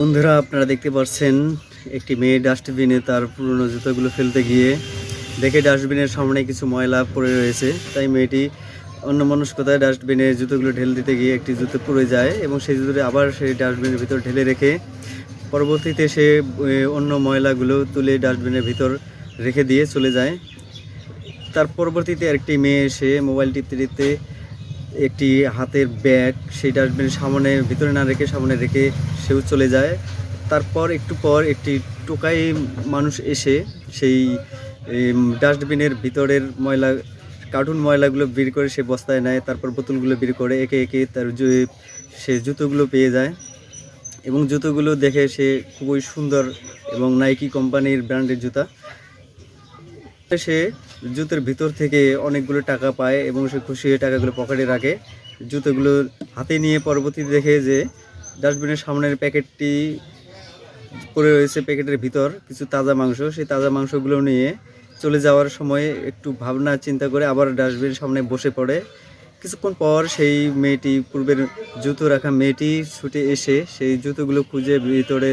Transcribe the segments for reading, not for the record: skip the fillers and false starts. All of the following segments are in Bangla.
বন্ধুরা, আপনারা দেখতে পাচ্ছেন একটি মেয়ে ডাস্টবিনে তার পুরনো জুতোগুলো ফেলতে গিয়ে দেখে ডাস্টবিনের সামনে কিছু ময়লা পড়ে রয়েছে, তাই মেয়েটি অন্যমনস্কতায় ডাস্টবিনে জুতোগুলো ঢেলে দিতে গিয়ে একটি জুতো পড়ে যায় এবং সেই জুতোটি আবার সেই ডাস্টবিনের ভিতর ঢেলে রেখে পরবর্তীতে সে অন্য ময়লাগুলো তুলে ডাস্টবিনের ভিতর রেখে দিয়ে চলে যায়। তার পরবর্তীতে আরেকটি মেয়ে এসে মোবাইল টিপতে টিপতে একটি হাতের ব্যাগ সেই ডাস্টবিনের সামনে ভিতরে না রেখে সামনে রেখে সেও চলে যায়। তারপর একটু পর একটি টোকাই মানুষ এসে সেই ডাস্টবিনের ভিতরের কার্টুন ময়লাগুলো বের করে সে বস্তায় নেয়। তারপর বোতলগুলো বের করে একে একে তার সে জুতোগুলো পেয়ে যায় এবং জুতোগুলো দেখে সে খুবই সুন্দর এবং নাইকি কোম্পানির ব্র্যান্ডের জুতা। সে জুতোর ভিতর থেকে অনেকগুলো টাকা পায় এবং সে খুশি হয়ে টাকাগুলো পকেটে রাখে। জুতোগুলো হাতে নিয়ে পরবর্তীতে দেখে যে ডাস্টবিনের সামনের প্যাকেটটি পড়ে রয়েছে, প্যাকেটের ভিতর কিছু তাজা মাংস। সেই তাজা মাংসগুলো নিয়ে চলে যাওয়ার সময় একটু ভাবনা চিন্তা করে আবার ডাস্টবিনের সামনে বসে পড়ে। কিছুক্ষণ পর সেই মেয়েটি, পূর্বের জুতো রাখা মেয়েটি ছুটে এসে সেই জুতোগুলো খুঁজে ভিতরে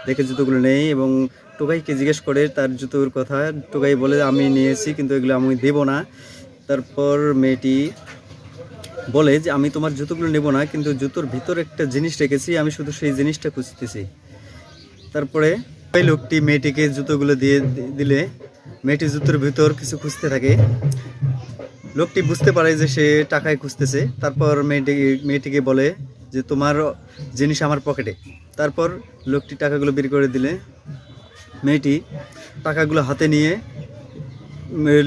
দেখে জুতোগুলো নেই এবং টোকাইকে জিজ্ঞেস করে তার জুতোর কথা। টোকাই বলে, আমি নিয়েছি কিন্তু এগুলো আমি দেব না। তারপর মেয়েটি বলে যে, আমি তোমার জুতোগুলো নেব না, কিন্তু জুতোর ভিতর একটা জিনিস রেখেছি, আমি শুধু সেই জিনিসটা খুঁজতেছি। তারপরে ওই লোকটি মেয়েটিকে জুতোগুলো দিয়ে দিলে মেয়েটি জুতোর ভিতর কিছু খুঁজতে থাকে। লোকটি বুঝতে পারে যে সে টাকায় খুঁজতেছে। তারপর মেয়েটিকে বলে যে, তোমার জিনিস আমার পকেটে। তারপর লোকটি টাকাগুলো বের করে দিলে মেয়েটি টাকাগুলো হাতে নিয়ে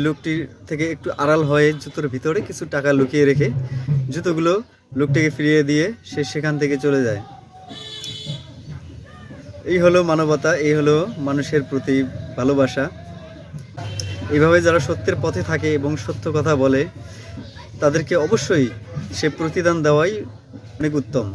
লোকটির থেকে একটু আড়াল হয়ে জুতোর ভিতরে কিছু টাকা লুকিয়ে রেখে জুতোগুলো লোকটিকে ফিরিয়ে দিয়ে সে সেখান থেকে চলে যায়। এই হলো মানবতা, এই হলো মানুষের প্রতি ভালোবাসা। এইভাবে যারা সত্যের পথে থাকে এবং সত্য কথা বলে তাদেরকে অবশ্যই সে প্রতিদান দেওয়াই অনেক উত্তম।